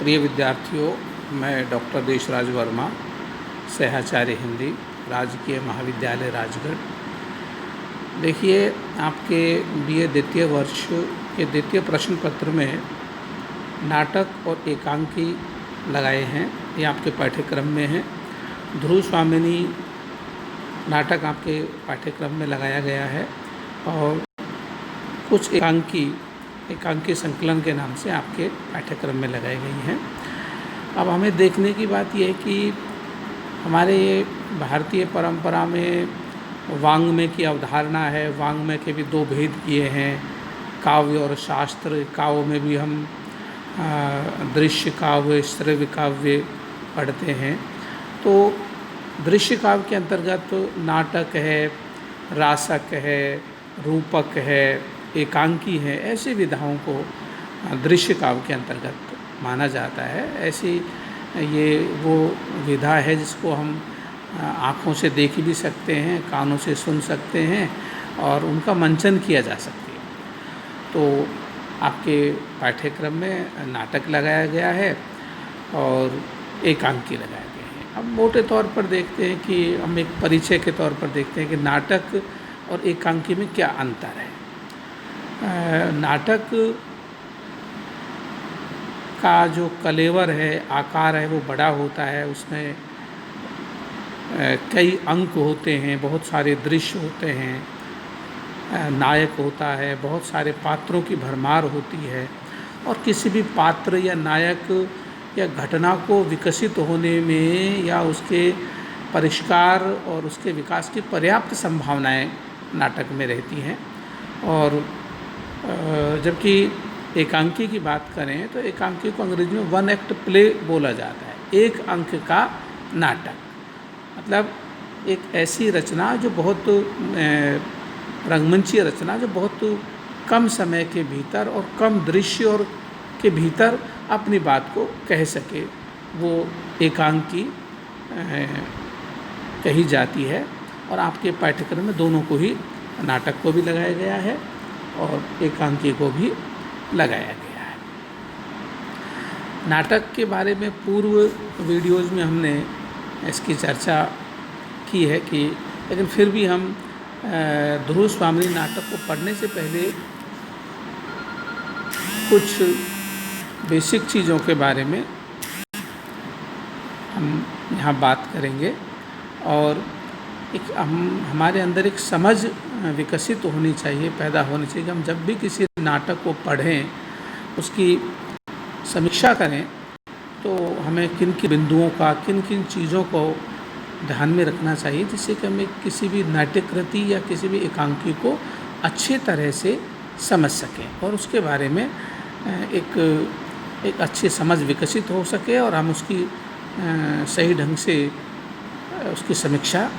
प्रिय विद्यार्थियों, मैं डॉक्टर देशराज वर्मा, सहआचार्य हिंदी, राजकीय महाविद्यालय राजगढ़। देखिए, आपके बीए द्वितीय वर्ष के द्वितीय प्रश्न पत्र में नाटक और एकांकी लगाए हैं। ये आपके पाठ्यक्रम में है। ध्रुव स्वामिनी नाटक आपके पाठ्यक्रम में लगाया गया है और कुछ एकांकी संकलन के नाम से आपके पाठ्यक्रम में लगाई गई हैं। अब हमें देखने की बात यह है कि हमारे ये भारतीय परंपरा में वाङ्मय की अवधारणा है। वाङ्मय के भी दो भेद किए हैं, काव्य और शास्त्र। काव्य में भी हम दृश्य काव्य, श्रव्य काव्य पढ़ते हैं। तो दृश्य काव्य के अंतर्गत नाटक है, रासक है, रूपक है, एकांकी है। ऐसी विधाओं को दृश्य काव्य के अंतर्गत माना जाता है। ऐसी ये वो विधा है जिसको हम आँखों से देख भी सकते हैं, कानों से सुन सकते हैं और उनका मंचन किया जा सकती है। तो आपके पाठ्यक्रम में नाटक लगाया गया है और एकांकी लगाए गए हैं। अब मोटे तौर पर देखते हैं कि हम एक परिचय के तौर पर देखते हैं कि नाटक और एकांकी में क्या अंतर है। नाटक का जो कलेवर है, आकार है, वो बड़ा होता है। उसमें कई अंक होते हैं, बहुत सारे दृश्य होते हैं, नायक होता है, बहुत सारे पात्रों की भरमार होती है और किसी भी पात्र या नायक या घटना को विकसित होने में या उसके परिष्कार और उसके विकास की पर्याप्त संभावनाएं नाटक में रहती हैं। और जबकि एकांकी की बात करें तो एकांकी को अंग्रेजी में वन एक्ट प्ले बोला जाता है। एक अंक का नाटक मतलब एक ऐसी रचना जो बहुत रंगमंचीय रचना जो बहुत कम समय के भीतर और कम दृश्य और के भीतर अपनी बात को कह सके, वो एकांकी कही जाती है। और आपके पाठ्यक्रम में दोनों को ही, नाटक को भी लगाया गया है और एकांकी को भी लगाया गया है। नाटक के बारे में पूर्व वीडियोज़ में हमने इसकी चर्चा की है कि लेकिन फिर भी हम ध्रुव स्वामिनी नाटक को पढ़ने से पहले कुछ बेसिक चीज़ों के बारे में हम यहाँ बात करेंगे और हमारे अंदर एक समझ विकसित होनी चाहिए, पैदा होनी चाहिए कि हम जब भी किसी नाटक को पढ़ें, उसकी समीक्षा करें तो हमें किन किन बिंदुओं का, किन किन चीज़ों को ध्यान में रखना चाहिए जिससे कि हमें किसी भी नाट्यकृति या किसी भी एकांकी को अच्छे तरह से समझ सकें और उसके बारे में एक अच्छी समझ विकसित हो सके और हम उसकी सही ढंग से उसकी समीक्षा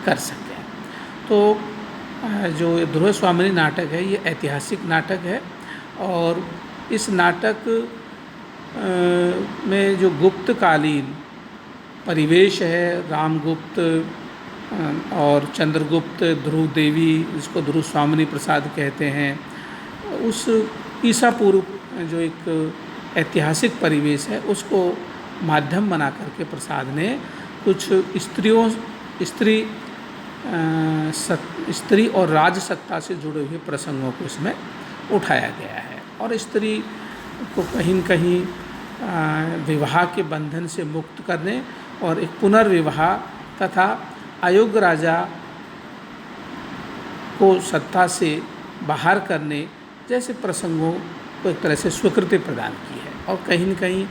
कर सकें। तो जो ध्रुव स्वामिनी नाटक है ये ऐतिहासिक नाटक है और इस नाटक में जो गुप्तकालीन परिवेश है, रामगुप्त और चंद्रगुप्त, ध्रुव देवी जिसको ध्रुव स्वामिनी प्रसाद कहते हैं, उस ईसा पूर्व जो एक ऐतिहासिक परिवेश है उसको माध्यम बना करके प्रसाद ने कुछ स्त्री और राजसत्ता से जुड़े हुए प्रसंगों को इसमें उठाया गया है और स्त्री को कहीं न कहीं विवाह के बंधन से मुक्त करने और एक पुनर्विवाह तथा अयोग्य राजा को सत्ता से बाहर करने जैसे प्रसंगों को एक तरह से स्वीकृति प्रदान की है। और कहीं न कहीं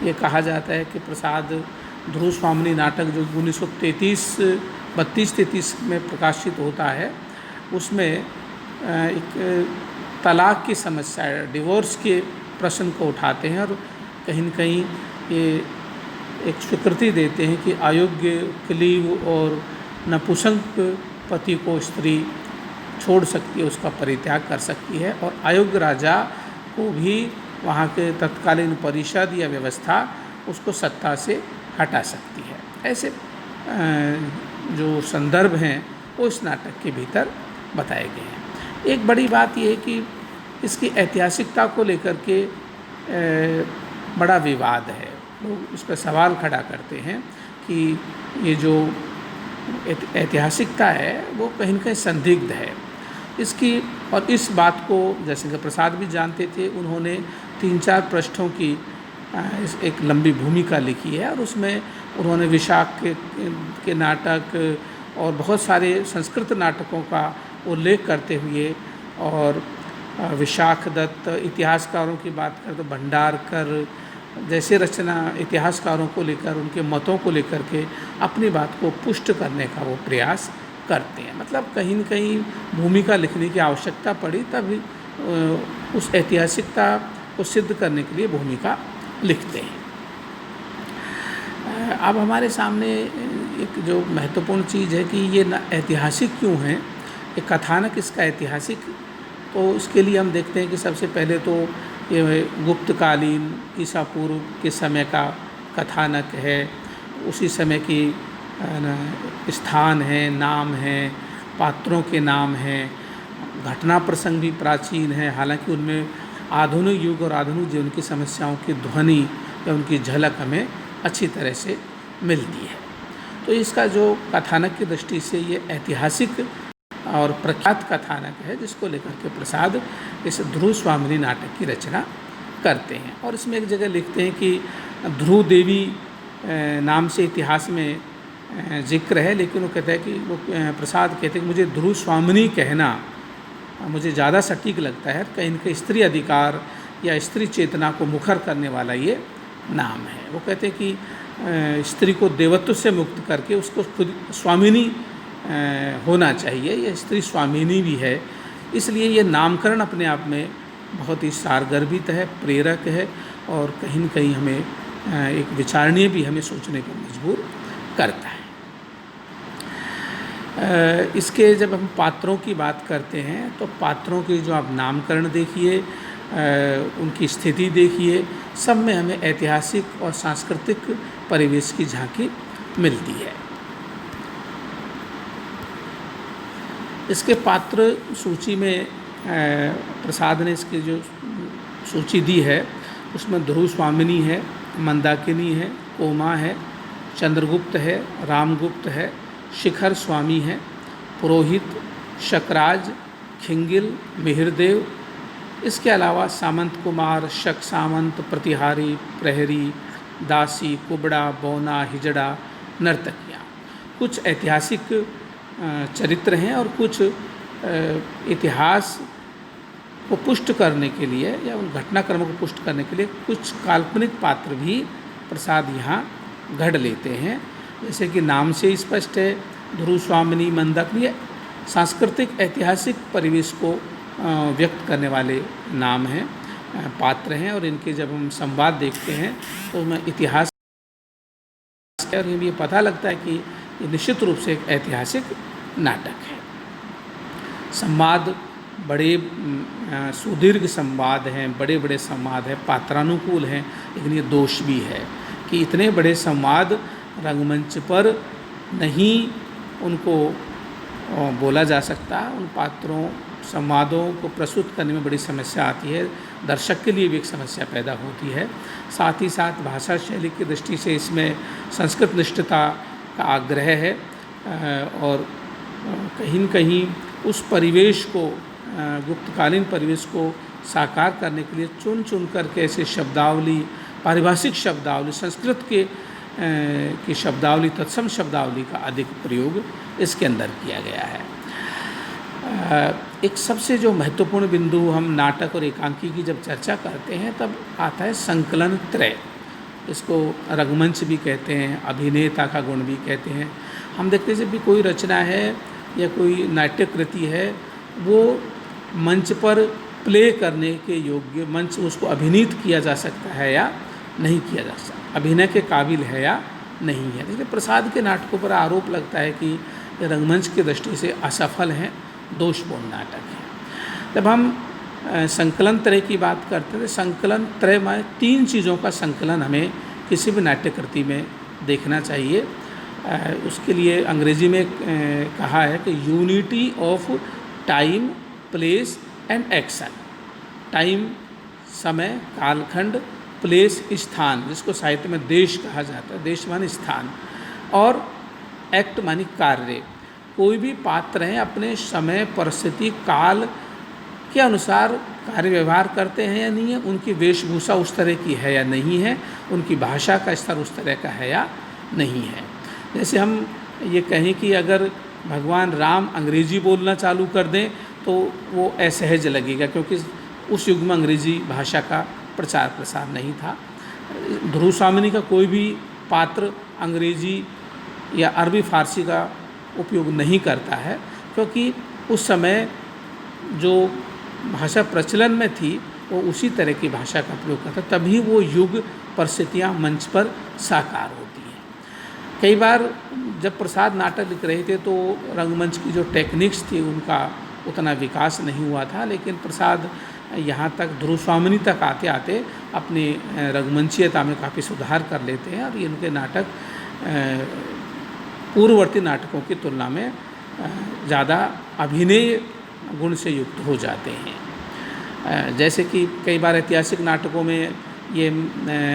ये कहा जाता है कि प्रसाद ध्रुव स्वामिनी नाटक जो 1932-33 में प्रकाशित होता है उसमें एक तलाक की समस्या, डिवोर्स के प्रश्न को उठाते हैं और कहीं न कहीं ये एक स्वीकृति देते हैं कि अयोग्य, क्लीव और नपुंसक पति को स्त्री छोड़ सकती है, उसका परित्याग कर सकती है और अयोग्य राजा को भी वहाँ के तत्कालीन परिषद या व्यवस्था उसको सत्ता से हटा सकती है। ऐसे जो संदर्भ हैं वो इस नाटक के भीतर बताए गए हैं। एक बड़ी बात ये है कि इसकी ऐतिहासिकता को लेकर के बड़ा विवाद है। लोग उस पर सवाल खड़ा करते हैं कि ये जो ऐतिहासिकता है वो कहीं न कहीं संदिग्ध है इसकी। और इस बात को जयशंकर प्रसाद भी जानते थे। उन्होंने 3-4 पृष्ठों की एक लंबी भूमिका लिखी है और उसमें उन्होंने विशाख के नाटक और बहुत सारे संस्कृत नाटकों का उल्लेख करते हुए और विशाख दत्त, इतिहासकारों की बात करें तो भंडारकर जैसे रचना इतिहासकारों को लेकर, उनके मतों को लेकर के अपनी बात को पुष्ट करने का वो प्रयास करते हैं। मतलब कहीं न कहीं भूमिका लिखने की आवश्यकता पड़ी तब उस ऐतिहासिकता को सिद्ध करने के लिए भूमिका लिखते हैं। अब हमारे सामने एक जो महत्वपूर्ण चीज़ है कि ये ऐतिहासिक क्यों है, एक कथानक इसका ऐतिहासिक, तो उसके लिए हम देखते हैं कि सबसे पहले तो ये गुप्तकालीन ईसा पूर्व के समय का कथानक है। उसी समय की स्थान है, नाम है, पात्रों के नाम हैं, घटना प्रसंग भी प्राचीन है, हालांकि उनमें आधुनिक युग और आधुनिक जीवन की समस्याओं की ध्वनि या उनकी झलक हमें अच्छी तरह से मिलती है। तो इसका जो कथानक की दृष्टि से ये ऐतिहासिक और प्रख्यात कथानक है जिसको लेकर के प्रसाद इस ध्रुव स्वामिनी नाटक की रचना करते हैं। और इसमें एक जगह लिखते हैं कि ध्रुव देवी नाम से इतिहास में जिक्र है, लेकिन वो कहते हैं कि वो प्रसाद कहते हैं कि मुझे ध्रुव स्वामिनी कहना मुझे ज़्यादा सटीक लगता है, कहीं न कहीं स्त्री अधिकार या स्त्री चेतना को मुखर करने वाला ये नाम है। वो कहते हैं कि स्त्री को देवत्व से मुक्त करके उसको खुद स्वामिनी होना चाहिए, यह स्त्री स्वामिनी भी है। इसलिए ये नामकरण अपने आप में बहुत ही सारगर्भित है, प्रेरक है और कहीं न कहीं हमें एक विचारणीय भी हमें सोचने पर मजबूर करता है। इसके जब हम पात्रों की बात करते हैं तो पात्रों के जो आप नामकरण देखिए, उनकी स्थिति देखिए, सब में हमें ऐतिहासिक और सांस्कृतिक परिवेश की झांकी मिलती है। इसके पात्र सूची में प्रसाद ने इसकी जो सूची दी है उसमें ध्रुव स्वामिनी है, मंदाकिनी है, कोमा है, चंद्रगुप्त है, रामगुप्त है, शिखर स्वामी है, पुरोहित, शकराज, खिंगिल, मिहिरदेव। इसके अलावा सामंत कुमार, शक सामंत, प्रतिहारी, प्रहरी, दासी, कुबड़ा, बौना, हिजड़ा, नर्तकियाँ। कुछ ऐतिहासिक चरित्र हैं और कुछ इतिहास को पुष्ट करने के लिए या उन घटनाक्रमों को पुष्ट करने के लिए कुछ काल्पनिक पात्र भी प्रसाद यहाँ गढ़ लेते हैं। जैसे कि नाम से स्पष्ट है, ध्रुव स्वामिनी, मंदाकिनी सांस्कृतिक ऐतिहासिक परिवेश को व्यक्त करने वाले नाम हैं, पात्र हैं। और इनके जब हम संवाद देखते हैं तो उसमें इतिहास और ये पता लगता है कि ये निश्चित रूप से एक ऐतिहासिक नाटक है। संवाद बड़े सुदीर्घ संवाद हैं, बड़े बड़े संवाद हैं, पात्रानुकूल हैं, लेकिन ये दोष भी है कि इतने बड़े संवाद रंगमंच पर नहीं उनको बोला जा सकता। उन पात्रों संवादों को प्रस्तुत करने में बड़ी समस्या आती है, दर्शक के लिए भी एक समस्या पैदा होती है। साथ ही साथ भाषा शैली की दृष्टि से इसमें संस्कृत निष्ठता का आग्रह है और कहीं न कहीं उस परिवेश को, गुप्तकालीन परिवेश को साकार करने के लिए चुन चुन करके ऐसे शब्दावली, पारिभाषिक शब्दावली, संस्कृत की शब्दावली, तत्सम शब्दावली का अधिक प्रयोग इसके अंदर किया गया है। एक सबसे जो महत्वपूर्ण बिंदु हम नाटक और एकांकी की जब चर्चा करते हैं तब आता है संकलन त्रय। इसको रंगमंच भी कहते हैं, अभिनेता का गुण भी कहते हैं। हम देखते हैं जब भी कोई रचना है या कोई नाट्य कृति है वो मंच पर प्ले करने के योग्य, मंच उसको अभिनीत किया जा सकता है या नहीं किया जा सकता, अभिनय के काबिल है या नहीं है। देखिए प्रसाद के नाटकों पर आरोप लगता है कि ये रंगमंच की दृष्टि से असफल हैं, दोषपूर्ण नाटक हैं। जब हम संकलन त्रय की बात करते हैं, संकलन त्रय में 3 चीज़ों का संकलन हमें किसी भी नाट्य कृति में देखना चाहिए। उसके लिए अंग्रेजी में कहा है कि unity of time, place and action. Time समय, कालखंड, प्लेस, स्थान, जिसको साहित्य में देश कहा जाता है, देश माने स्थान, और एक्ट मानी कार्य। कोई भी पात्र हैं अपने समय, परिस्थिति, काल के अनुसार कार्य व्यवहार करते हैं या नहीं है, उनकी वेशभूषा उस तरह की है या नहीं है, उनकी भाषा का स्तर उस तरह का है या नहीं है। जैसे हम ये कहें कि अगर भगवान राम अंग्रेजी बोलना चालू कर दें तो वो असहज लगेगा, क्योंकि उस युग में अंग्रेजी भाषा का प्रचार प्रसार नहीं था। ध्रुव स्वामिनी का कोई भी पात्र अंग्रेजी या अरबी फारसी का उपयोग नहीं करता है, क्योंकि उस समय जो भाषा प्रचलन में थी वो उसी तरह की भाषा का प्रयोग करता, तभी वो युग परिस्थितियाँ मंच पर साकार होती हैं। कई बार जब प्रसाद नाटक लिख रहे थे तो रंगमंच की जो टेक्निक्स थी उनका उतना विकास नहीं हुआ था, लेकिन प्रसाद यहाँ तक ध्रुव स्वामिनी तक आते आते अपनी रंगमंचीयता में काफ़ी सुधार कर लेते हैं, और ये उनके नाटक पूर्ववर्ती नाटकों की तुलना में ज़्यादा अभिनय गुण से युक्त हो जाते हैं। जैसे कि कई बार ऐतिहासिक नाटकों में ये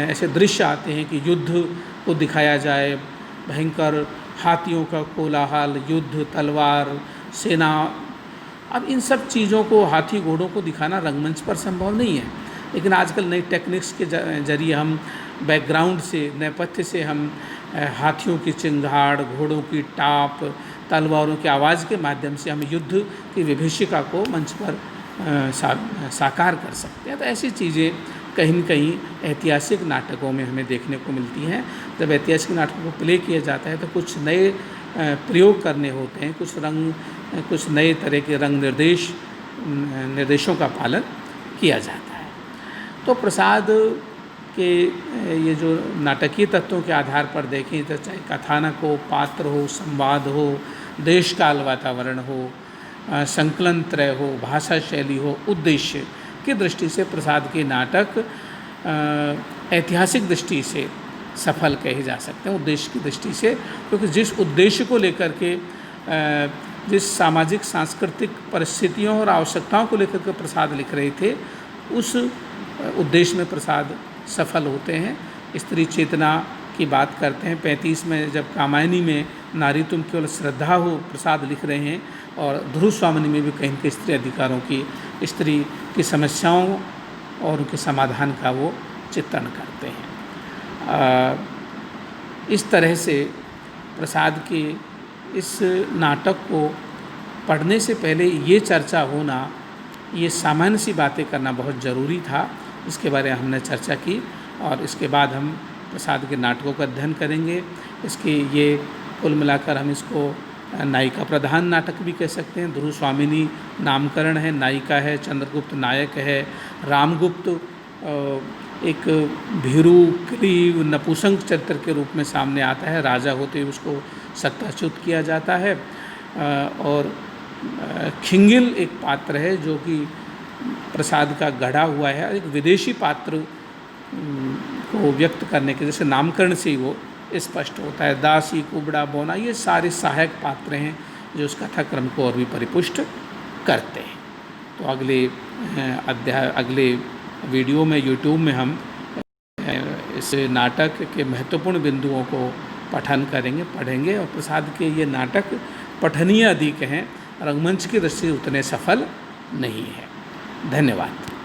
ऐसे दृश्य आते हैं कि युद्ध को दिखाया जाए, भयंकर हाथियों का कोलाहल, युद्ध, तलवार, सेना। अब इन सब चीज़ों को, हाथी घोड़ों को दिखाना रंगमंच पर संभव नहीं है, लेकिन आजकल नई टेक्निक्स के जरिए हम बैकग्राउंड से, नेपथ्य से हम हाथियों की चिंगाड़, घोड़ों की टाप, तलवारों की आवाज़ के माध्यम से हम युद्ध की विभीषिका को मंच पर साकार कर सकते हैं। तो ऐसी चीज़ें कहीं न कहीं ऐतिहासिक नाटकों में हमें देखने को मिलती हैं। जब ऐतिहासिक नाटकों को प्ले किया जाता है तो कुछ नए प्रयोग करने होते हैं, कुछ नए तरह के रंग निर्देशों का पालन किया जाता है। तो प्रसाद के ये जो नाटकीय तत्वों के आधार पर देखें तो चाहे कथानक हो, पात्र हो, संवाद हो, देश काल वातावरण हो, संकलन त्रय हो, भाषा शैली हो, उद्देश्य की दृष्टि से प्रसाद के नाटक ऐतिहासिक दृष्टि से सफल कहे जा सकते हैं, उद्देश्य की दृष्टि से, क्योंकि जिस उद्देश्य को लेकर के, जिस सामाजिक सांस्कृतिक परिस्थितियों और आवश्यकताओं को लेकर के प्रसाद लिख रहे थे, उस उद्देश्य में प्रसाद सफल होते हैं। स्त्री चेतना की बात करते हैं। 35 में जब कामायनी में नारी तुम केवल श्रद्धा हो प्रसाद लिख रहे हैं, और ध्रुव स्वामिनी में भी कहीं के स्त्री अधिकारों की, स्त्री की समस्याओं और उनके समाधान का वो चित्रण करते हैं। इस तरह से प्रसाद के इस नाटक को पढ़ने से पहले ये चर्चा होना, ये सामान्य सी बातें करना बहुत ज़रूरी था। इसके बारे में हमने चर्चा की, और इसके बाद हम प्रसाद के नाटकों का अध्ययन करेंगे। इसके ये कुल मिलाकर हम इसको नायिका प्रधान नाटक भी कह सकते हैं। ध्रुव स्वामिनी नामकरण है, नायिका है, चंद्रगुप्त नायक है, रामगुप्त एक भीरू क्लीव नपुंसक चरित्र के रूप में सामने आता है, राजा होते हुए उसको सत्ताच्युत किया जाता है, और खिंगिल एक पात्र है जो कि प्रसाद का गढ़ा हुआ है, एक विदेशी पात्र को व्यक्त करने के, जैसे नामकरण से ही वो स्पष्ट होता है। दासी, कुबड़ा, बोना, ये सारे सहायक पात्र हैं जो उस कथाक्रम को और भी परिपुष्ट करते हैं। तो अगले वीडियो में, यूट्यूब में हम इस नाटक के महत्वपूर्ण बिंदुओं को पढ़ेंगे, और प्रसाद के ये नाटक पठनीय अधिक हैं, रंगमंच की दृष्टि से उतने सफल नहीं है। धन्यवाद।